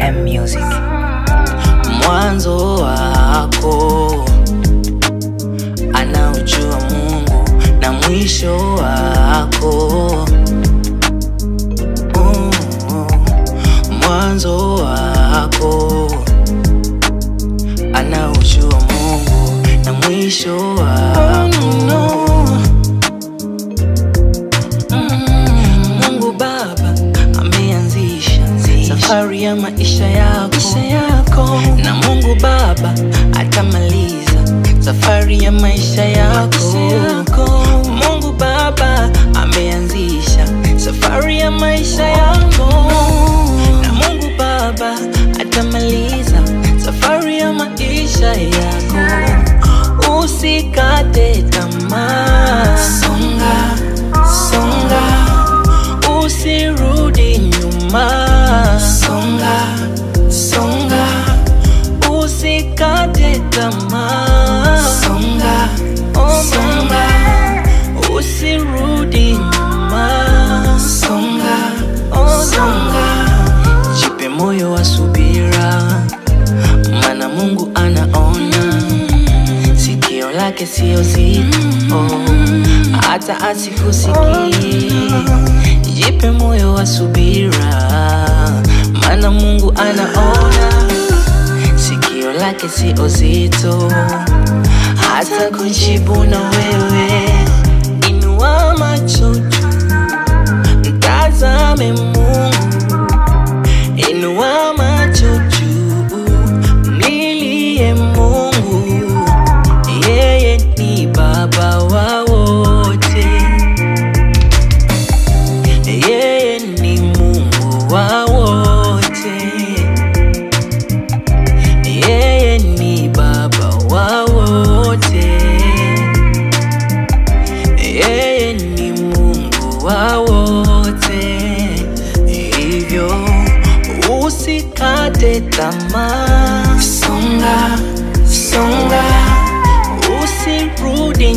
M Music. Mwanzo wako anaujua Mungu na mwisho wako. Mwanzo wako anaujua Mungu na mwisho wako. Mungu Baba ameanzisha safari ya maisha yako, na Mungu Baba atamaliza safari ya maisha yako. Mungu Baba ameanzisha safari ya maisha yako, na Mungu Baba atamaliza safari ya maisha yako. Usikate tamaa, songa, songa, usirudi nyuma, songa, songa, usikate tamaa, songa, songa, usirudi nyuma, songa, songa. Jipe moyo wa subira, maana Mungu anaona. Sikio lake sio zito, hata asikusikie. Jipe moyo wa subira, maana Mungu anaona. Sikio lake sio zito, hata kujibu na wewe. Inua macho juu, mtazame Mungu. Inua macho juu, mlilie Mungu. Yeye ni Baba wa wote, yeye ni Mungu wa wote, yeye ni Baba wa wote, yeye ni Mungu wa wote. Hivyo usikate tamaa, songa, songa, usirudi